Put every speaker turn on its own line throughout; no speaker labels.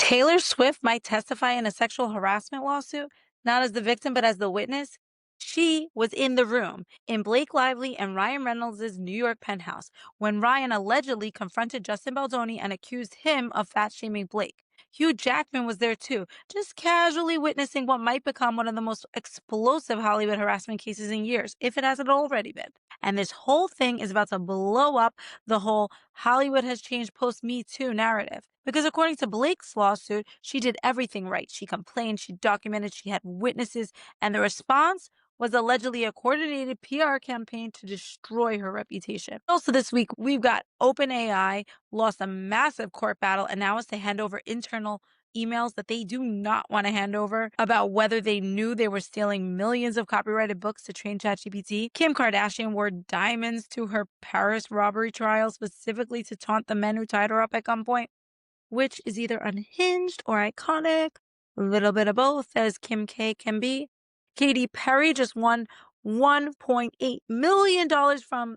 Taylor Swift might testify in a sexual harassment lawsuit, not as the victim, but as the witness. She was in the room in Blake Lively and Ryan Reynolds' New York penthouse when Ryan allegedly confronted Justin Baldoni and accused him of fat shaming Blake. Hugh Jackman was there too, just casually witnessing what might become one of the most explosive Hollywood harassment cases in years, if it hasn't already been. And this whole thing is about to blow up the whole Hollywood has changed post Me Too narrative. Because according to Blake's lawsuit, she did everything right. She complained, she documented, she had witnesses, and the response was allegedly a coordinated PR campaign to destroy her reputation. Also, this week, we've got OpenAI lost a massive court battle and now has to hand over internal emails that they do not want to hand over about whether they knew they were stealing millions of copyrighted books to train ChatGPT. Kim Kardashian wore diamonds to her Paris robbery trial specifically to taunt the men who tied her up at gunpoint, which is either unhinged or iconic, a little bit of both, as Kim K can be. Katy Perry just won $1.8 million from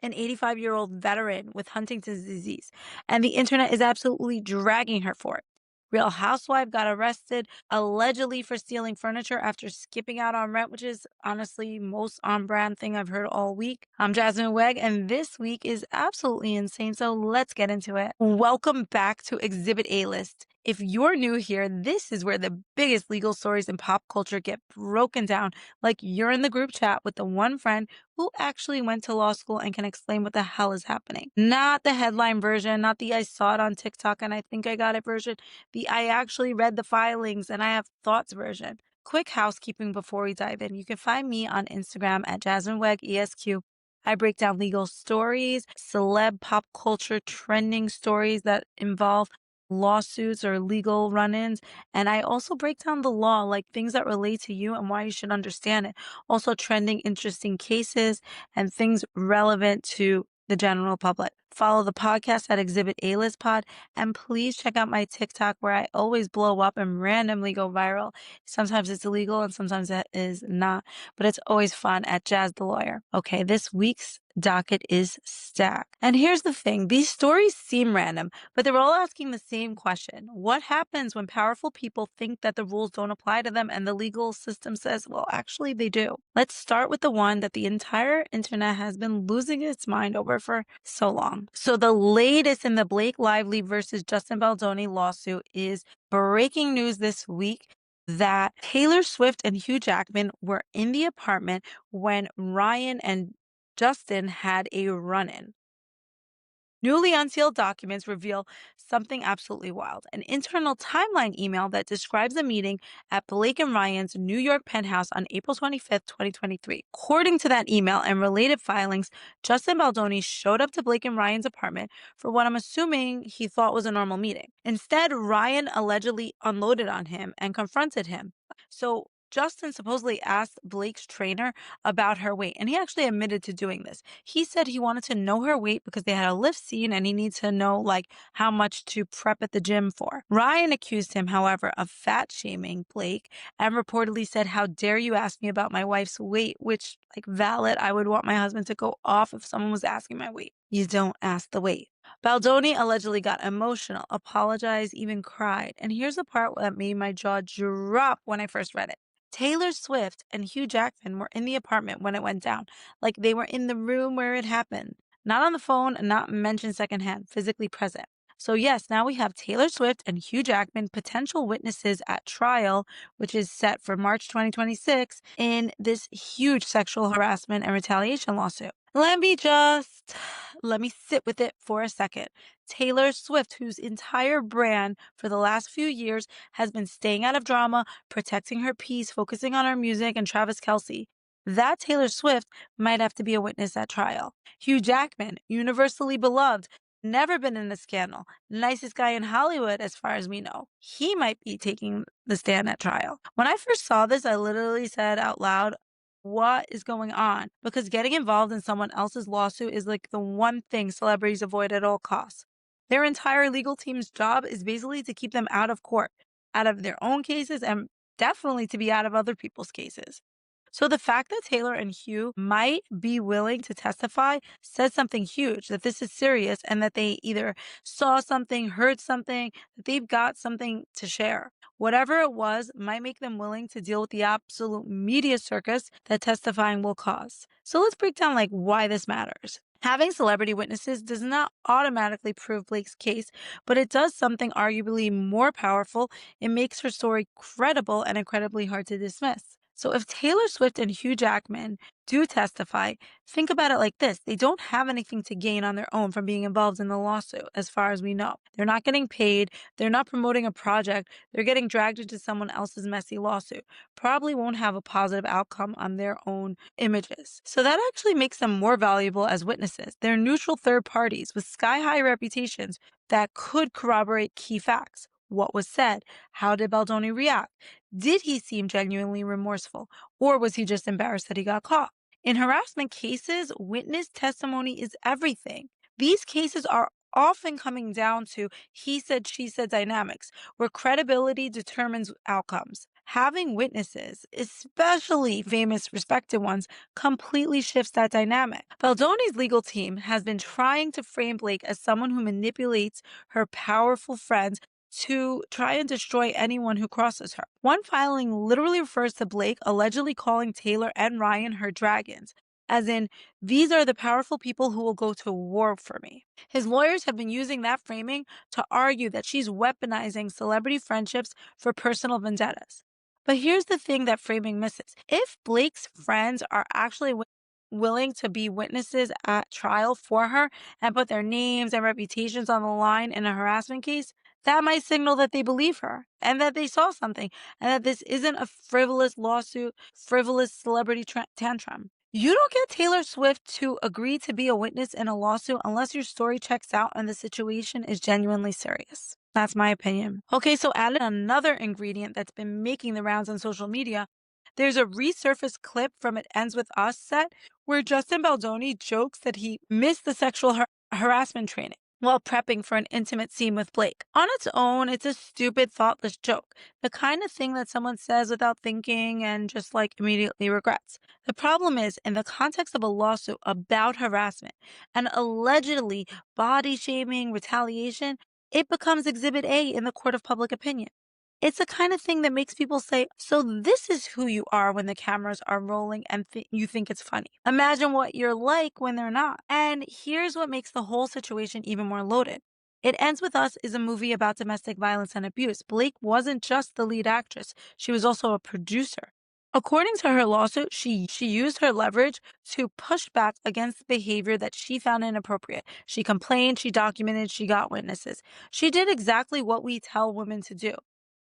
an 85-year-old veteran with Huntington's disease, and the internet is absolutely dragging her for it. Real Housewife got arrested allegedly for stealing furniture after skipping out on rent, which is honestly most on-brand thing I've heard all week. I'm Jasmine Weg, and this week is absolutely insane, so let's get into it. Welcome back to Exhibit A-List. If you're new here, this is where the biggest legal stories in pop culture get broken down, like you're in the group chat with the one friend who actually went to law school and can explain what the hell is happening. Not the headline version, not the I saw it on TikTok and I think I got it version, the I actually read the filings and I have thoughts version. Quick housekeeping before we dive in. You can find me on Instagram at Jasmine Weg ESQ. I break down legal stories, celeb pop culture trending stories that involve lawsuits or legal run-ins, and I also break down the law, like things that relate to you and why you should understand it. Also trending interesting cases and things relevant to the general public. Follow the podcast at Exhibit A-List Pod, and please check out my TikTok where I always blow up and randomly go viral. Sometimes it's illegal and sometimes it is not, but it's always fun at Jazz the Lawyer. Okay, this week's docket is stacked. And here's the thing, these stories seem random, but they're all asking the same question. What happens when powerful people think that the rules don't apply to them and the legal system says, well, actually they do? Let's start with the one that the entire internet has been losing its mind over for so long. So the latest in the Blake Lively versus Justin Baldoni lawsuit is breaking news this week that Taylor Swift and Hugh Jackman were in the apartment when Ryan and Justin had a run-in. Newly unsealed documents reveal something absolutely wild. An internal timeline email that describes a meeting at Blake and Ryan's New York penthouse on April 25th, 2023. According to that email and related filings, Justin Baldoni showed up to Blake and Ryan's apartment for what I'm assuming he thought was a normal meeting. Instead, Ryan allegedly unloaded on him and confronted him. So Justin supposedly asked Blake's trainer about her weight, and he actually admitted to doing this. He said he wanted to know her weight because they had a lift scene and he needs to know like how much to prep at the gym for. Ryan accused him, however, of fat shaming Blake and reportedly said, "How dare you ask me about my wife's weight?" Which, like, valid. I would want my husband to go off if someone was asking my weight. You don't ask the weight. Baldoni allegedly got emotional, apologized, even cried. And here's the part that made my jaw drop when I first read it. Taylor Swift and Hugh Jackman were in the apartment when it went down. Like they were in the room where it happened. Not on the phone, not mentioned secondhand, physically present. So yes, now we have Taylor Swift and Hugh Jackman, potential witnesses at trial, which is set for March 2026 in this huge sexual harassment and retaliation lawsuit. Let me sit with it for a second. Taylor Swift, whose entire brand for the last few years has been staying out of drama, protecting her peace, focusing on her music, and Travis Kelce. That Taylor Swift might have to be a witness at trial. Hugh Jackman, universally beloved, never been in a scandal, nicest guy in Hollywood as far as we know. He might be taking the stand at trial. When I first saw this, I literally said out loud, what is going on? Because getting involved in someone else's lawsuit is like the one thing celebrities avoid at all costs. Their entire legal team's job is basically to keep them out of court, out of their own cases, and definitely to be out of other people's cases. So the fact that Taylor and Hugh might be willing to testify says something huge, that this is serious and that they either saw something, heard something, that they've got something to share. Whatever it was might make them willing to deal with the absolute media circus that testifying will cause. So let's break down why this matters. Having celebrity witnesses does not automatically prove Blake's case, but it does something arguably more powerful. It makes her story credible and incredibly hard to dismiss. So if Taylor Swift and Hugh Jackman do testify, think about it like this. They don't have anything to gain on their own from being involved in the lawsuit, as far as we know. They're not getting paid. They're not promoting a project. They're getting dragged into someone else's messy lawsuit. Probably won't have a positive outcome on their own images. So that actually makes them more valuable as witnesses. They're neutral third parties with sky-high reputations that could corroborate key facts. What was said? How did Baldoni react? Did he seem genuinely remorseful? Or was he just embarrassed that he got caught? In harassment cases, witness testimony is everything. These cases are often coming down to he said, she said dynamics, where credibility determines outcomes. Having witnesses, especially famous, respected ones, completely shifts that dynamic. Baldoni's legal team has been trying to frame Blake as someone who manipulates her powerful friends to try and destroy anyone who crosses her. One filing literally refers to Blake allegedly calling Taylor and Ryan her dragons, as in, these are the powerful people who will go to war for me. His lawyers have been using that framing to argue that she's weaponizing celebrity friendships for personal vendettas. But here's the thing that framing misses. If Blake's friends are actually willing to be witnesses at trial for her and put their names and reputations on the line in a harassment case, that might signal that they believe her and that they saw something and that this isn't a frivolous lawsuit, frivolous celebrity tantrum. You don't get Taylor Swift to agree to be a witness in a lawsuit unless your story checks out and the situation is genuinely serious. That's my opinion. Okay, so added another ingredient that's been making the rounds on social media. There's a resurfaced clip from It Ends With Us set where Justin Baldoni jokes that he missed the sexual harassment training while prepping for an intimate scene with Blake. On its own, it's a stupid, thoughtless joke. The kind of thing that someone says without thinking and just immediately regrets. The problem is, in the context of a lawsuit about harassment and allegedly body shaming, retaliation, it becomes Exhibit A in the court of public opinion. It's the kind of thing that makes people say, so this is who you are when the cameras are rolling and you think it's funny. Imagine what you're like when they're not. And here's what makes the whole situation even more loaded. It Ends With Us is a movie about domestic violence and abuse. Blake wasn't just the lead actress. She was also a producer. According to her lawsuit, she used her leverage to push back against the behavior that she found inappropriate. She complained, she documented, she got witnesses. She did exactly what we tell women to do.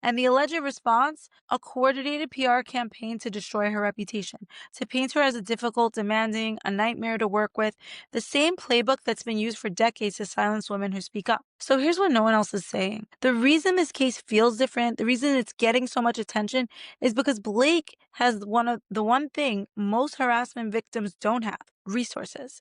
And the alleged response? A coordinated PR campaign to destroy her reputation, to paint her as a difficult, demanding, a nightmare to work with, the same playbook that's been used for decades to silence women who speak up. So here's what no one else is saying. The reason this case feels different, the reason it's getting so much attention, is because Blake has the one thing most harassment victims don't have: resources.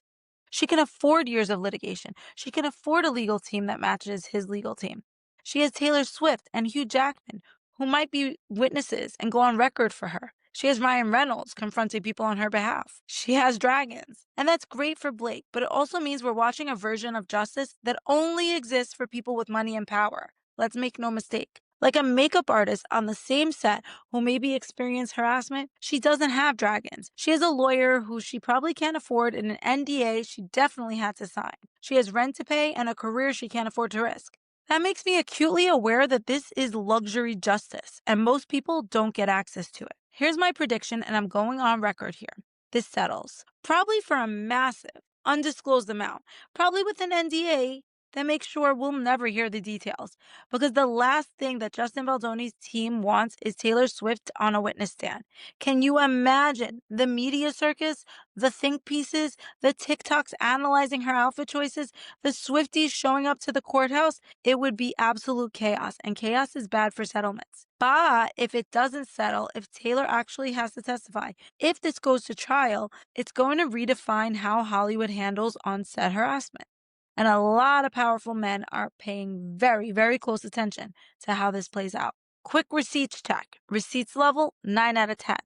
She can afford years of litigation. She can afford a legal team that matches his legal team. She has Taylor Swift and Hugh Jackman, who might be witnesses and go on record for her. She has Ryan Reynolds confronting people on her behalf. She has dragons. And that's great for Blake, but it also means we're watching a version of justice that only exists for people with money and power. Let's make no mistake. Like a makeup artist on the same set who maybe experienced harassment, she doesn't have dragons. She has a lawyer who she probably can't afford and an NDA she definitely had to sign. She has rent to pay and a career she can't afford to risk. That makes me acutely aware that this is luxury justice, and most people don't get access to it. Here's my prediction, and I'm going on record here. This settles. Probably for a massive, undisclosed amount. Probably with an NDA that makes sure we'll never hear the details. Because the last thing that Justin Baldoni's team wants is Taylor Swift on a witness stand. Can you imagine the media circus, the think pieces, the TikToks analyzing her outfit choices, the Swifties showing up to the courthouse? It would be absolute chaos, and chaos is bad for settlements. But if it doesn't settle, if Taylor actually has to testify, if this goes to trial, it's going to redefine how Hollywood handles on-set harassment. And a lot of powerful men are paying very, very close attention to how this plays out. Quick receipts check. Receipts level 9 out of 10.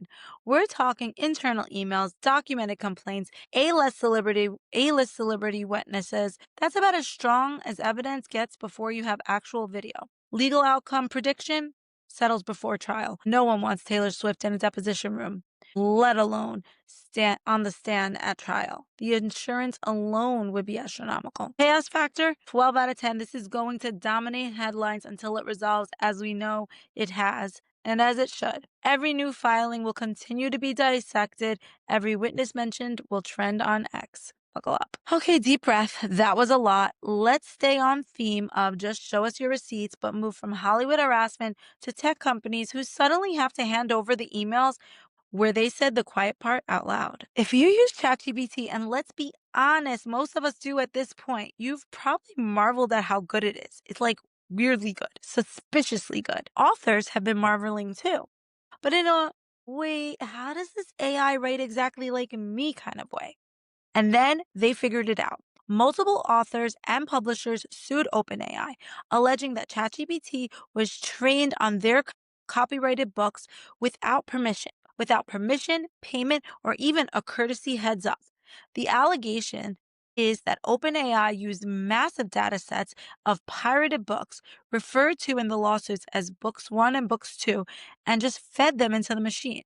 We're talking internal emails, documented complaints, A-list celebrity witnesses. That's about as strong as evidence gets before you have actual video. Legal outcome prediction settles before trial. No one wants Taylor Swift in a deposition room, let alone stand on the stand at trial. The insurance alone would be astronomical. Chaos factor 12 out of 10. This is going to dominate headlines until it resolves, as we know it has, and as it should. Every new filing will continue to be dissected. Every witness mentioned will trend on X. Buckle up. Okay, deep breath. That was a lot. Let's stay on theme of just show us your receipts, but move from Hollywood harassment to tech companies who suddenly have to hand over the emails where they said the quiet part out loud. If you use ChatGPT, and let's be honest, most of us do at this point, you've probably marveled at how good it is. It's like weirdly good, suspiciously good. Authors have been marveling too. But in a wait, how does this AI write exactly like me kind of way? And then they figured it out. Multiple authors and publishers sued OpenAI, alleging that ChatGPT was trained on their copyrighted books without permission, payment, or even a courtesy heads up. The allegation is that OpenAI used massive data sets of pirated books, referred to in the lawsuits as Books 1 and Books 2, and just fed them into the machine.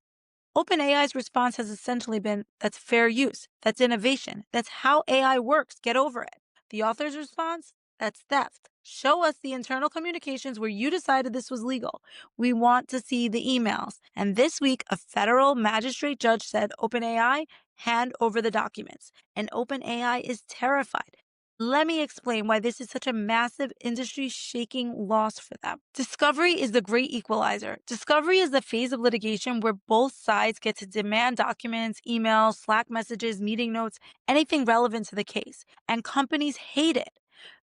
OpenAI's response has essentially been that's fair use, that's innovation, that's how AI works, get over it. The author's response? That's theft. Show us the internal communications where you decided this was legal. We want to see the emails. And this week, a federal magistrate judge said OpenAI hand over the documents. And OpenAI is terrified. Let me explain why this is such a massive industry shaking loss for them. Discovery is the great equalizer. Discovery is the phase of litigation where both sides get to demand documents, emails, Slack messages, meeting notes, anything relevant to the case. And companies hate it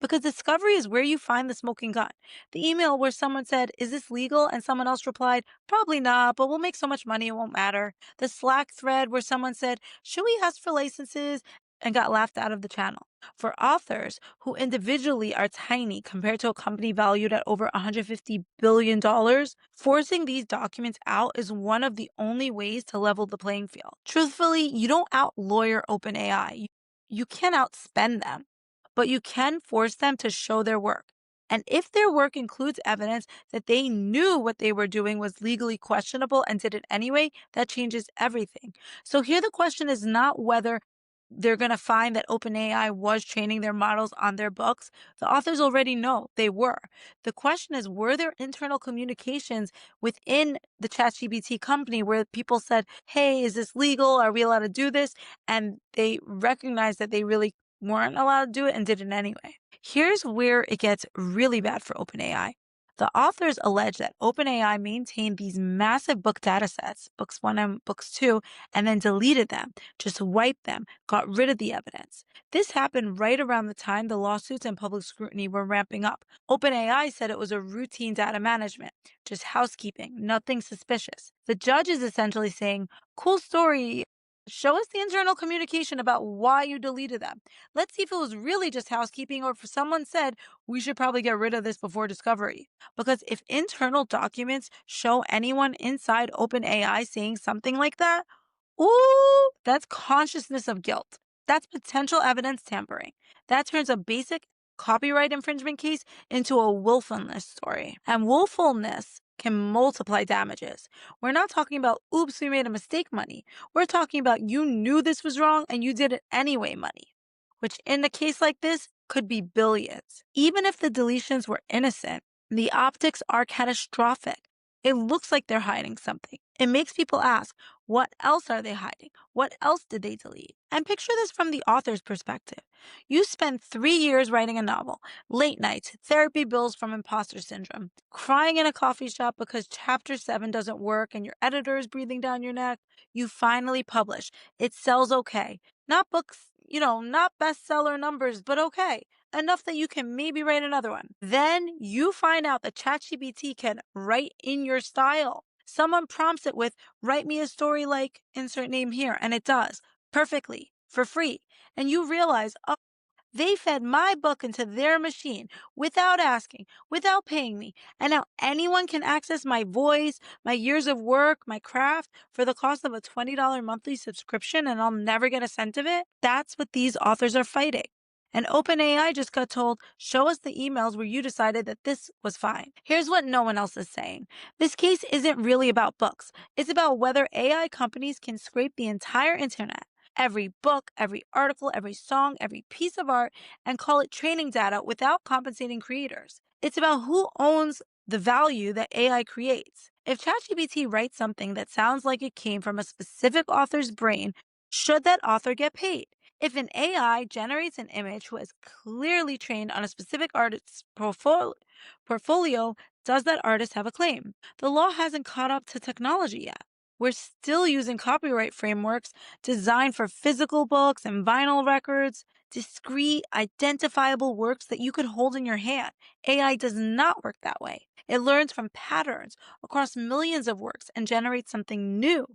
because discovery is where you find the smoking gun. The email where someone said, "Is this legal?" and someone else replied, "Probably not, but we'll make so much money it won't matter." The Slack thread where someone said, "Should we ask for licenses?" and got laughed out of the channel. For authors who individually are tiny compared to a company valued at over $150 billion, forcing these documents out is one of the only ways to level the playing field. Truthfully, you don't out-lawyer OpenAI. You can't outspend them, but you can force them to show their work. And if their work includes evidence that they knew what they were doing was legally questionable and did it anyway, that changes everything. So here the question is not whether they're going to find that OpenAI was training their models on their books. The authors already know they were. The question is, were there internal communications within the ChatGPT company where people said, "Hey, is this legal? Are we allowed to do this?" And they recognized that they really weren't allowed to do it and did it anyway. Here's where it gets really bad for OpenAI. The authors allege that OpenAI maintained these massive book data sets, Books 1 and Books 2, and then deleted them, just wiped them, got rid of the evidence. This happened right around the time the lawsuits and public scrutiny were ramping up. OpenAI said it was a routine data management, just housekeeping, nothing suspicious. The judge is essentially saying, "Cool story. Show us the internal communication about why you deleted them. Let's see if it was really just housekeeping or if someone said we should probably get rid of this before discovery." Because if internal documents show anyone inside OpenAI saying something like that, ooh, that's consciousness of guilt. That's potential evidence tampering. That turns a basic copyright infringement case into a willfulness story. And willfulness can multiply damages. We're not talking about, "Oops, we made a mistake" money. We're talking about you knew this was wrong and you did it anyway money, which in a case like this could be billions. Even if the deletions were innocent, the optics are catastrophic. It looks like they're hiding something. It makes people ask, what else are they hiding? What else did they delete? And picture this from the author's perspective. You spend 3 years writing a novel, late nights, therapy bills from imposter syndrome, crying in a coffee shop because chapter 7 doesn't work and your editor is breathing down your neck. You finally publish. It sells okay. Not books, not bestseller numbers, but okay. Enough that you can maybe write another one. Then you find out that ChatGPT can write in your style. Someone prompts it with, "Write me a story like insert name here," and it does perfectly for free. And you realize, oh, They fed my book into their machine without asking, without paying me. And now anyone can access my voice, my years of work, my craft for the cost of a $20 monthly subscription, and I'll never get a cent of it. That's what these authors are fighting. And OpenAI just got told, show us the emails where you decided that this was fine. Here's what no one else is saying. This case isn't really about books. It's about whether AI companies can scrape the entire internet, every book, every article, every song, every piece of art, and call it training data without compensating creators. It's about who owns the value that AI creates. If ChatGPT writes something that sounds like it came from a specific author's brain, should that author get paid? If an AI generates an image who is clearly trained on a specific artist's portfolio, does that artist have a claim? The law hasn't caught up to technology yet. We're still using copyright frameworks designed for physical books and vinyl records, discrete, identifiable works that you could hold in your hand. AI does not work that way. It learns from patterns across millions of works and generates something new.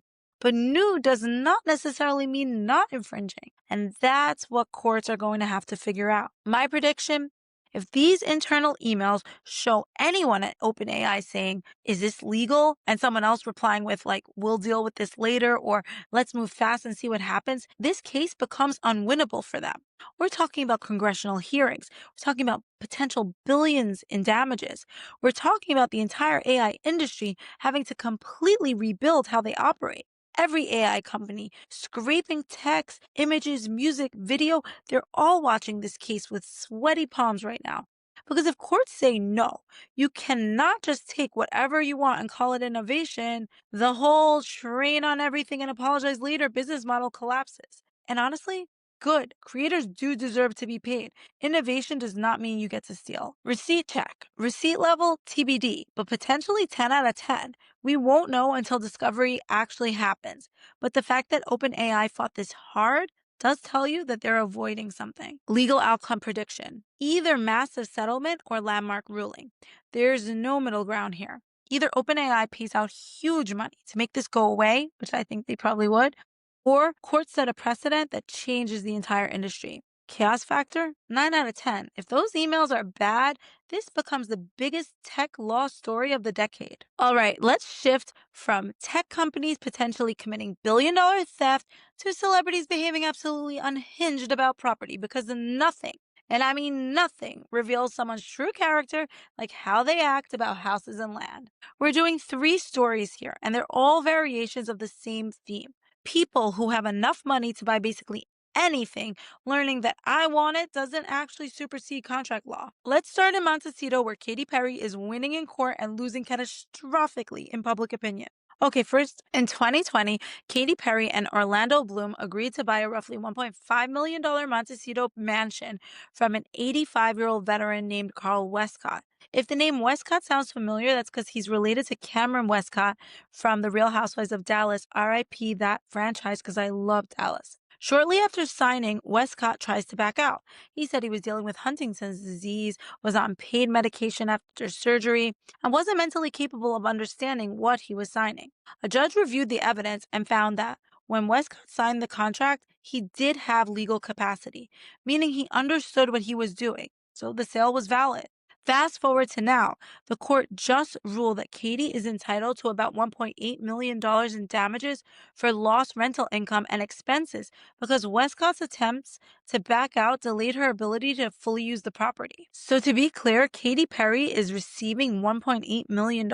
But new does not necessarily mean not infringing. And that's what courts are going to have to figure out. My prediction, if these internal emails show anyone at OpenAI saying, is this legal? And someone else replying with, like, we'll deal with this later, or let's move fast and see what happens, this case becomes unwinnable for them. We're talking about congressional hearings. We're talking about potential billions in damages. We're talking about the entire AI industry having to completely rebuild how they operate. Every AI company, scraping text, images, music, video, they're all watching this case with sweaty palms right now. Because if courts say no, you cannot just take whatever you want and call it innovation, the whole train on everything and apologize later business model collapses. And honestly, good. Creators do deserve to be paid. Innovation does not mean you get to steal. Receipt check. Receipt level TBD, but potentially 10 out of 10. We won't know until discovery actually happens. But the fact that OpenAI fought this hard does tell you that they're avoiding something. Legal outcome prediction. Either massive settlement or landmark ruling. There's no middle ground here. Either OpenAI pays out huge money to make this go away, which I think they probably would, or courts set a precedent that changes the entire industry. Chaos factor? 9 out of 10. If those emails are bad, this becomes the biggest tech law story of the decade. All right, let's shift from tech companies potentially committing billion-dollar theft to celebrities behaving absolutely unhinged about property, because nothing, and I mean nothing, reveals someone's true character like how they act about houses and land. We're doing 3 stories here, and they're all variations of the same theme. People who have enough money to buy basically anything, learning that I want it doesn't actually supersede contract law. Let's start in Montecito, where Katy Perry is winning in court and losing catastrophically in public opinion. Okay, first, in 2020, Katy Perry and Orlando Bloom agreed to buy a roughly $1.5 million Montecito mansion from an 85-year-old veteran named Carl Westcott. If the name Westcott sounds familiar, that's because he's related to Cameron Westcott from The Real Housewives of Dallas. RIP that franchise, because I love Dallas. Shortly after signing, Westcott tries to back out. He said he was dealing with Huntington's disease, was on paid medication after surgery, and wasn't mentally capable of understanding what he was signing. A judge reviewed the evidence and found that when Westcott signed the contract, he did have legal capacity, meaning he understood what he was doing, so the sale was valid. Fast forward to now, the court just ruled that Katy is entitled to about $1.8 million in damages for lost rental income and expenses because Westcott's attempts to back out delayed her ability to fully use the property. So to be clear, Katy Perry is receiving $1.8 million,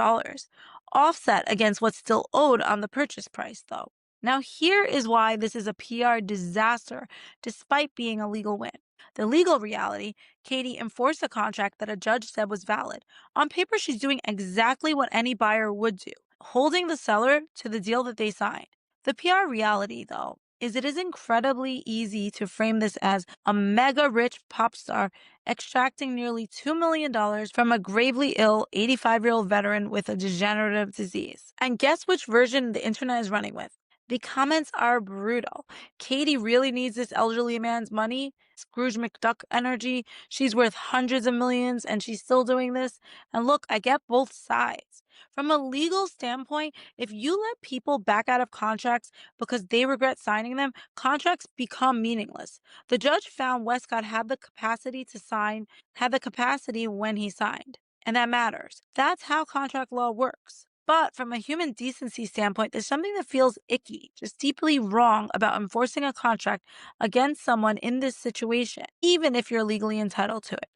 offset against what's still owed on the purchase price, though. Now, here is why this is a PR disaster, despite being a legal win. The legal reality, Katy enforced a contract that a judge said was valid. On paper, she's doing exactly what any buyer would do, holding the seller to the deal that they signed. The PR reality, though, is it is incredibly easy to frame this as a mega rich pop star extracting nearly $2 million from a gravely ill 85-year-old veteran with a degenerative disease. And guess which version the internet is running with? The comments are brutal. Katy really needs this elderly man's money. Scrooge McDuck energy. She's worth hundreds of millions and she's still doing this. And look, I get both sides. From a legal standpoint, if you let people back out of contracts because they regret signing them, contracts become meaningless. The judge found Westcott had the capacity when he signed. And that matters. That's how contract law works. But from a human decency standpoint, there's something that feels icky, just deeply wrong about enforcing a contract against someone in this situation, even if you're legally entitled to it.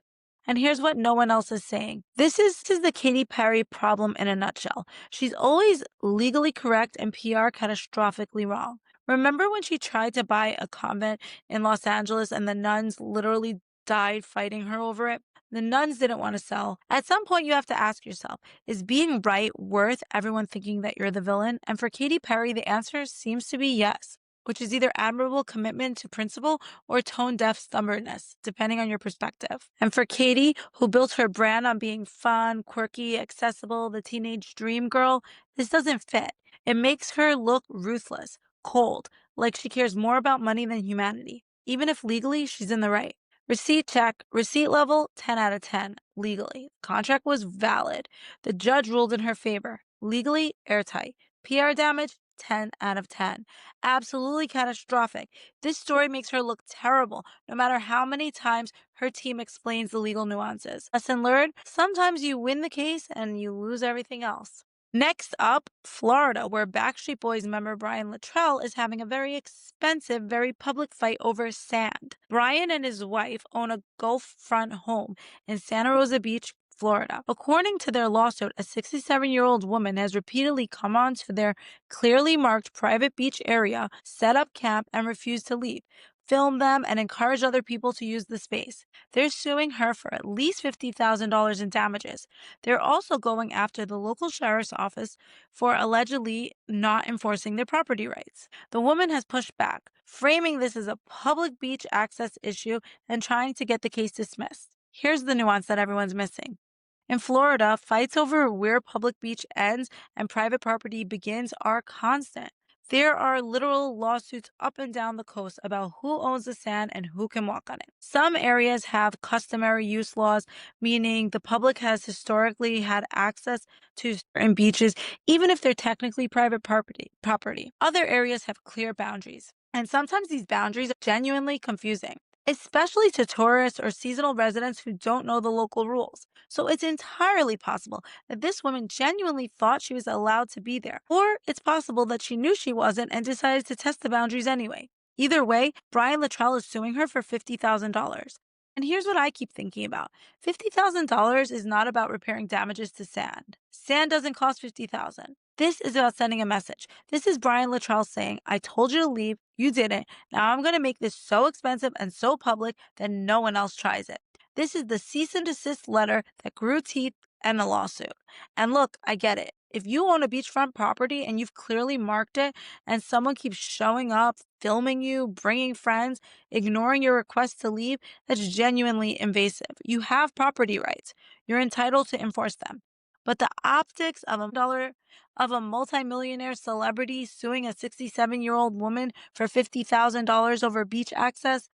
And here's what no one else is saying. This is the Katy Perry problem in a nutshell. She's always legally correct and PR catastrophically wrong. Remember when she tried to buy a convent in Los Angeles and the nuns literally died fighting her over it? The nuns didn't want to sell. At some point, you have to ask yourself, is being right worth everyone thinking that you're the villain? And for Katy Perry, the answer seems to be yes, which is either admirable commitment to principle or tone-deaf stubbornness, depending on your perspective. And for Katy, who built her brand on being fun, quirky, accessible, the teenage dream girl, this doesn't fit. It makes her look ruthless, cold, like she cares more about money than humanity, even if legally she's in the right. Receipt check, receipt level 10 out of 10. Legally, the contract was valid. The judge ruled in her favor. Legally, airtight. PR damage, 10 out of 10. Absolutely catastrophic. This story makes her look terrible, no matter how many times her team explains the legal nuances. Lesson learned, sometimes you win the case and you lose everything else. Next up, Florida, where Backstreet Boys member Brian Littrell is having a very expensive, very public fight over sand. Brian and his wife own a Gulf front home in Santa Rosa Beach, Florida. According to their lawsuit, a 67-year-old woman has repeatedly come onto their clearly marked private beach area, set up camp, and refused to leave, filmed them, and encouraged other people to use the space. They're suing her for at least $50,000 in damages. They're also going after the local sheriff's office for allegedly not enforcing their property rights. The woman has pushed back, framing this as a public beach access issue and trying to get the case dismissed. Here's the nuance that everyone's missing. In Florida, fights over where public beach ends and private property begins are constant. There are literal lawsuits up and down the coast about who owns the sand and who can walk on it. Some areas have customary use laws, meaning the public has historically had access to certain beaches, even if they're technically private property. Other areas have clear boundaries, and sometimes these boundaries are genuinely confusing, especially to tourists or seasonal residents who don't know the local rules. So it's entirely possible that this woman genuinely thought she was allowed to be there, or it's possible that she knew she wasn't and decided to test the boundaries anyway. Either way, Brian Littrell is suing her for $50,000. And here's what I keep thinking about. $50,000 is not about repairing damages to sand. Sand doesn't cost $50,000. This is about sending a message. This is Brian Littrell saying, I told you to leave, you didn't. Now I'm going to make this so expensive and so public that no one else tries it. This is the cease and desist letter that grew teeth and a lawsuit. And look, I get it. If you own a beachfront property and you've clearly marked it and someone keeps showing up, filming you, bringing friends, ignoring your request to leave, that's genuinely invasive. You have property rights. You're entitled to enforce them. But the optics of a multimillionaire celebrity suing a 67-year-old woman for $50,000 over beach access,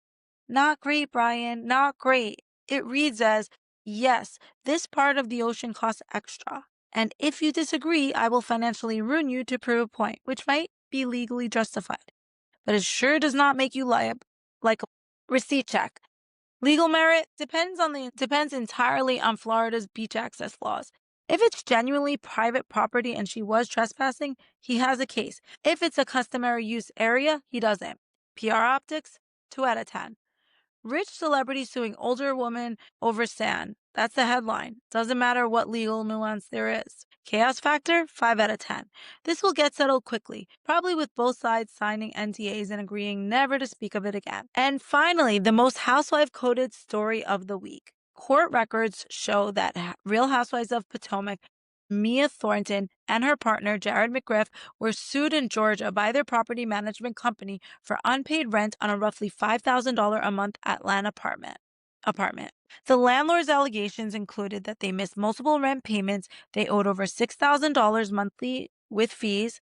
not great, Brian, not great. It reads as, yes, this part of the ocean costs extra. And if you disagree, I will financially ruin you to prove a point, which might be legally justified. But it sure does not make you liable, like a receipt check. Legal merit depends entirely on Florida's beach access laws. If it's genuinely private property and she was trespassing, he has a case. If it's a customary use area, he doesn't. PR optics, 2 out of 10. Rich celebrity suing older woman over sand. That's the headline. Doesn't matter what legal nuance there is. Chaos factor, 5 out of 10. This will get settled quickly, probably with both sides signing NDAs and agreeing never to speak of it again. And finally, the most housewife-coded story of the week. Court records show that Real Housewives of Potomac Mia Thornton and her partner, Jared McGriff, were sued in Georgia by their property management company for unpaid rent on a roughly $5,000 a month Atlanta apartment. The landlord's allegations included that they missed multiple rent payments, they owed over $6,000 monthly with fees,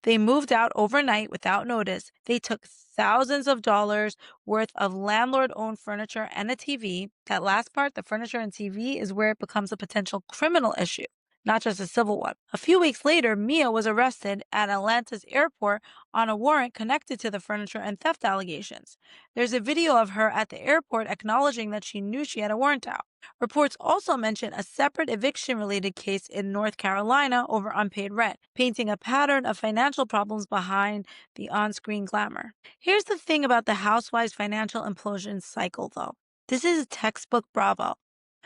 They moved out overnight without notice. They took thousands of dollars worth of landlord-owned furniture and a TV. That last part, the furniture and TV, is where it becomes a potential criminal issue, not just a civil one. A few weeks later, Mia was arrested at Atlanta's airport on a warrant connected to the furniture and theft allegations. There's a video of her at the airport acknowledging that she knew she had a warrant out. Reports also mention a separate eviction-related case in North Carolina over unpaid rent, painting a pattern of financial problems behind the on-screen glamour. Here's the thing about the Housewives financial implosion cycle, though. This is textbook Bravo.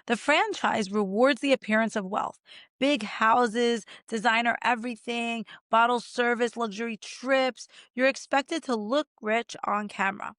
The franchise rewards the appearance of wealth. Big houses, designer everything, bottle service, luxury trips. You're expected to look rich on camera.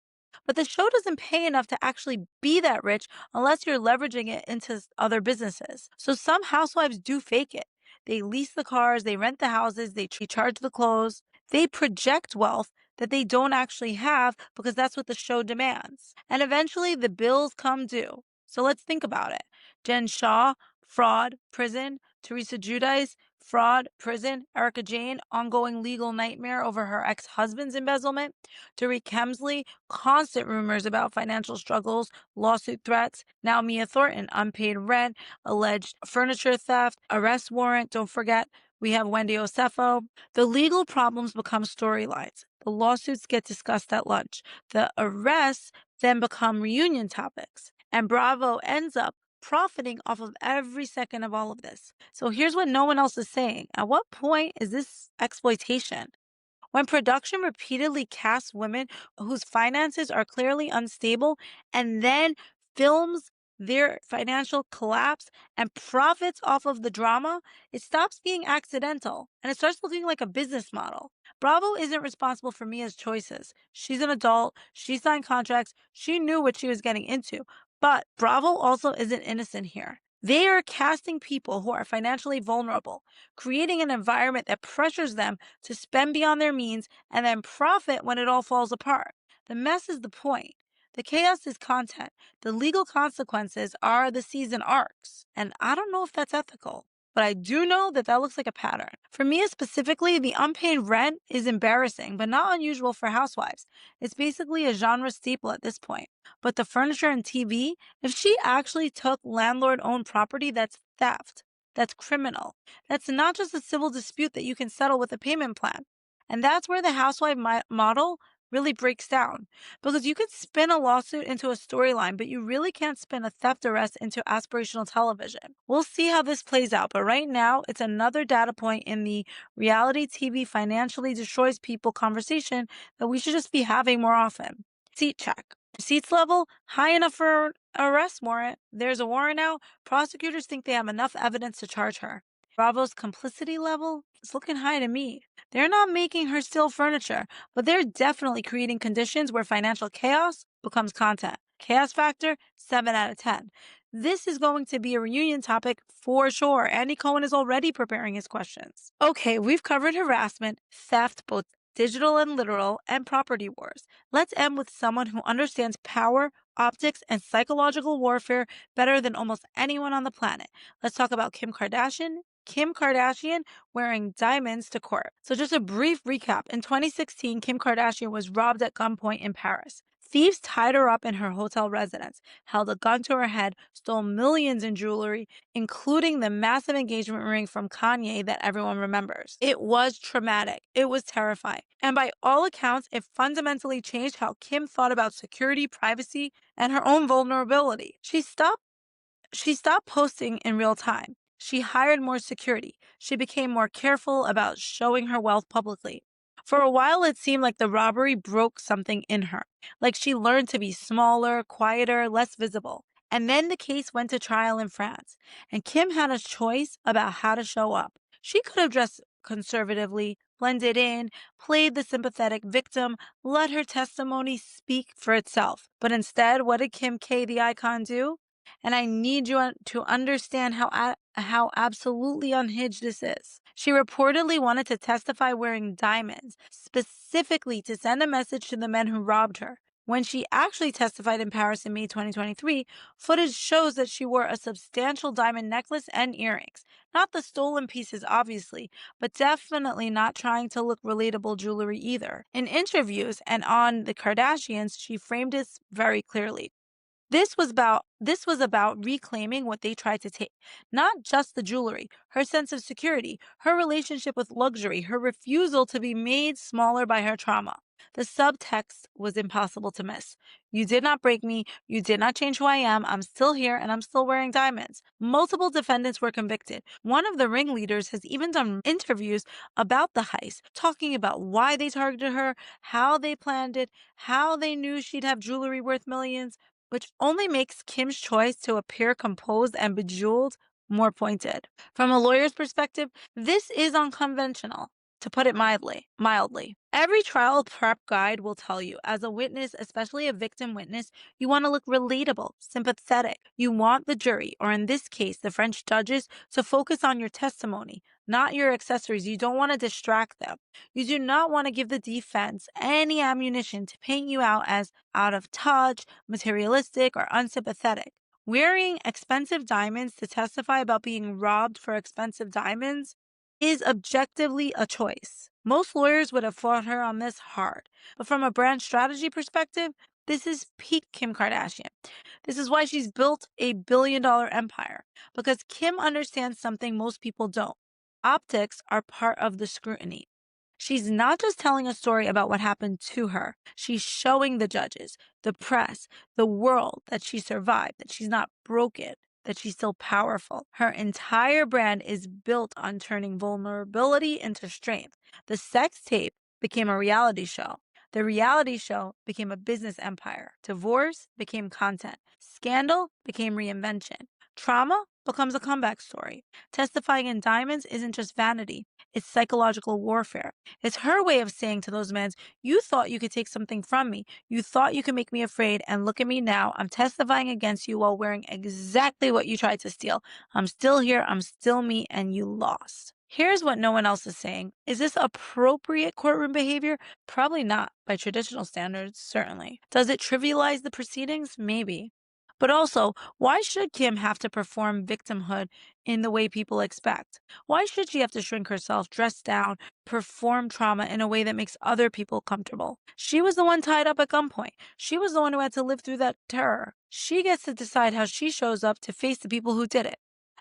But the show doesn't pay enough to actually be that rich unless you're leveraging it into other businesses. So some housewives do fake it. They lease the cars, they rent the houses, they charge the clothes. They project wealth that they don't actually have because that's what the show demands. And eventually the bills come due. So let's think about it. Jen Shah, fraud, prison. Teresa Giudice, fraud, prison. Erica Jane, ongoing legal nightmare over her ex-husband's embezzlement. Tariq Hemsley, constant rumors about financial struggles, lawsuit threats. Now Mia Thornton, unpaid rent, alleged furniture theft, arrest warrant. Don't forget, we have Wendy Osefo. The legal problems become storylines. The lawsuits get discussed at lunch. The arrests then become reunion topics. And Bravo ends up profiting off of every second of all of this. So here's what no one else is saying. At what point is this exploitation? When production repeatedly casts women whose finances are clearly unstable and then films their financial collapse and profits off of the drama, it stops being accidental and it starts looking like a business model. Bravo isn't responsible for Mia's choices. She's an adult, she signed contracts, she knew what she was getting into. But Bravo also isn't innocent here. They are casting people who are financially vulnerable, creating an environment that pressures them to spend beyond their means and then profit when it all falls apart. The mess is the point. The chaos is content. The legal consequences are the season arcs. And I don't know if that's ethical, but I do know that that looks like a pattern. For Mia specifically, the unpaid rent is embarrassing, but not unusual for housewives. It's basically a genre staple at this point. But the furniture and TV, if she actually took landlord-owned property, that's theft. That's criminal. That's not just a civil dispute that you can settle with a payment plan. And that's where the housewife model really breaks down. Because you could spin a lawsuit into a storyline, but you really can't spin a theft arrest into aspirational television. We'll see how this plays out, but right now, it's another data point in the reality TV financially destroys people conversation that we should just be having more often. Seat check. Receipts level, high enough for an arrest warrant. There's a warrant out. Prosecutors think they have enough evidence to charge her. Bravo's complicity level is looking high to me. They're not making her steal furniture, but they're definitely creating conditions where financial chaos becomes content. Chaos factor, 7 out of 10. This is going to be a reunion topic for sure. Andy Cohen is already preparing his questions. Okay, we've covered harassment, theft, both digital and literal, and property wars. Let's end with someone who understands power, optics, and psychological warfare better than almost anyone on the planet. Let's talk about Kim Kardashian. Kim Kardashian wearing diamonds to court. So just a brief recap. In 2016, Kim Kardashian was robbed at gunpoint in Paris. Thieves tied her up in her hotel residence, held a gun to her head, stole millions in jewelry, including the massive engagement ring from Kanye that everyone remembers. It was traumatic. It was terrifying. And by all accounts, it fundamentally changed how Kim thought about security, privacy, and her own vulnerability. She stopped posting in real time. She hired more security. She became more careful about showing her wealth publicly. For a while, it seemed like the robbery broke something in her, like she learned to be smaller, quieter, less visible. And then the case went to trial in France, and Kim had a choice about how to show up. She could have dressed conservatively, blended in, played the sympathetic victim, let her testimony speak for itself. But instead, what did Kim K, the icon, do? And I need you to understand how absolutely unhinged this is. She reportedly wanted to testify wearing diamonds, specifically to send a message to the men who robbed her. When she actually testified in Paris in May 2023, footage shows that she wore a substantial diamond necklace and earrings. Not the stolen pieces, obviously, but definitely not trying to look relatable jewelry either. In interviews and on The Kardashians, she framed this very clearly. This was about reclaiming what they tried to take. Not just the jewelry, her sense of security, her relationship with luxury, her refusal to be made smaller by her trauma. The subtext was impossible to miss. You did not break me, you did not change who I am, I'm still here and I'm still wearing diamonds. Multiple defendants were convicted. One of the ringleaders has even done interviews about the heist, talking about why they targeted her, how they planned it, how they knew she'd have jewelry worth millions, which only makes Kim's choice to appear composed and bejeweled more pointed. From a lawyer's perspective, this is unconventional, to put it mildly. Every trial prep guide will tell you, as a witness, especially a victim witness, you want to look relatable, sympathetic. You want the jury, or in this case, the French judges, to focus on your testimony, not your accessories. You don't want to distract them. You do not want to give the defense any ammunition to paint you out as out of touch, materialistic, or unsympathetic. Wearing expensive diamonds to testify about being robbed for expensive diamonds is objectively a choice. Most lawyers would have fought her on this hard, but from a brand strategy perspective, this is peak Kim Kardashian. This is why she's built a billion-dollar empire, because Kim understands something most people don't. Optics are part of the scrutiny. She's not just telling a story about what happened to her. She's showing the judges, the press, the world that she survived, that she's not broken, that she's still powerful. Her entire brand is built on turning vulnerability into strength. The sex tape became a reality show. The reality show became a business empire. Divorce became content. Scandal became reinvention. Trauma becomes a comeback story. Testifying in diamonds isn't just vanity, it's psychological warfare. It's her way of saying to those men, you thought you could take something from me. You thought you could make me afraid, and look at me now. I'm testifying against you while wearing exactly what you tried to steal. I'm still here, I'm still me, and you lost. Here's what no one else is saying. Is this appropriate courtroom behavior? Probably not, by traditional standards, certainly. Does it trivialize the proceedings? Maybe. But also, why should Kim have to perform victimhood in the way people expect? Why should she have to shrink herself, dress down, perform trauma in a way that makes other people comfortable? She was the one tied up at gunpoint. She was the one who had to live through that terror. She gets to decide how she shows up to face the people who did it.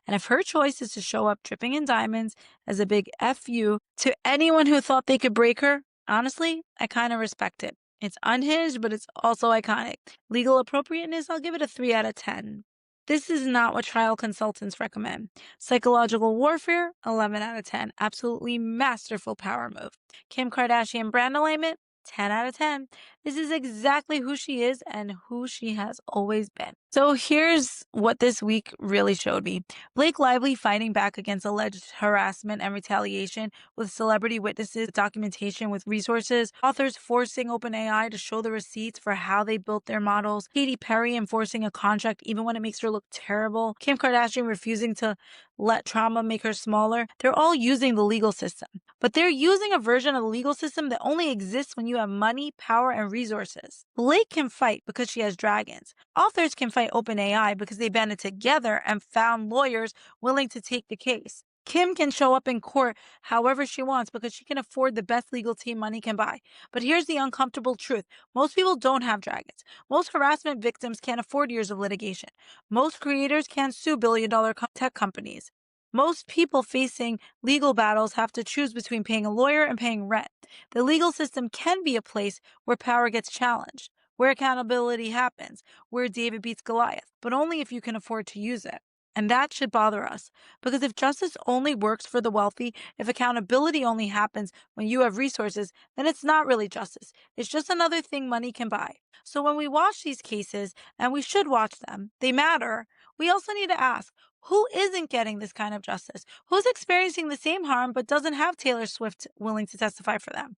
And if her choice is to show up dripping in diamonds as a big F you to anyone who thought they could break her, honestly, I kind of respect it. It's unhinged, but it's also iconic. Legal appropriateness, I'll give it a 3 out of 10. This is not what trial consultants recommend. Psychological warfare, 11 out of 10. Absolutely masterful power move. Kim Kardashian brand alignment, 10 out of 10. This is exactly who she is and who she has always been. So here's what this week really showed me. Blake Lively fighting back against alleged harassment and retaliation with celebrity witnesses, documentation with resources, authors forcing OpenAI to show the receipts for how they built their models, Katy Perry enforcing a contract even when it makes her look terrible, Kim Kardashian refusing to let trauma make her smaller. They're all using the legal system, but they're using a version of the legal system that only exists when you have money, power, and resources. Blake can fight because she has dragons. Authors can fight OpenAI because they banded together and found lawyers willing to take the case. Kim can show up in court however she wants because she can afford the best legal team money can buy. But here's the uncomfortable truth. Most people don't have dragons. Most harassment victims can't afford years of litigation. Most creators can't sue billion-dollar tech companies. Most people facing legal battles have to choose between paying a lawyer and paying rent. The legal system can be a place where power gets challenged, where accountability happens, where David beats Goliath, but only if you can afford to use it. And that should bother us, because if justice only works for the wealthy, if accountability only happens when you have resources, then it's not really justice. It's just another thing money can buy. So when we watch these cases, and we should watch them, they matter, we also need to ask, who isn't getting this kind of justice? Who's experiencing the same harm but doesn't have Taylor Swift willing to testify for them?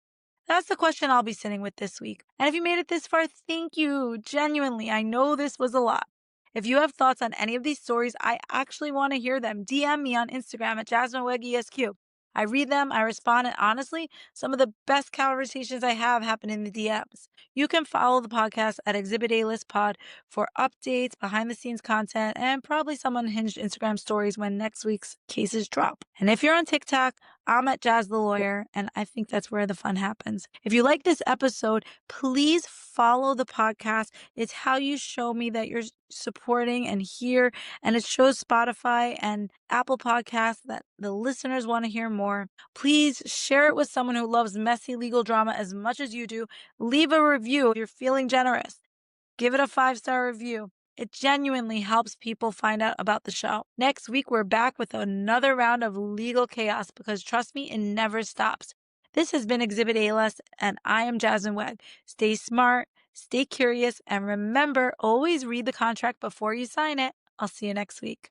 That's the question I'll be sitting with this week. And if you made it this far, thank you. Genuinely, I know this was a lot. If you have thoughts on any of these stories, I actually want to hear them. DM me on Instagram at Jasmine Weg ESQ. I read them, I respond, and honestly, some of the best conversations I have happen in the DMs. You can follow the podcast at Exhibit A List Pod for updates, behind the scenes content, and probably some unhinged Instagram stories when next week's cases drop. And if you're on TikTok, I'm at Jazz the Lawyer, and I think that's where the fun happens. If you like this episode, please follow the podcast. It's how you show me that you're supporting and here, and it shows Spotify and Apple Podcasts that the listeners want to hear more. Please share it with someone who loves messy legal drama as much as you do. Leave a review if you're feeling generous. Give it a 5-star review. It genuinely helps people find out about the show. Next week, we're back with another round of legal chaos because trust me, it never stops. This has been Exhibit A List, and I am Jasmine Weg. Stay smart, stay curious, and remember, always read the contract before you sign it. I'll see you next week.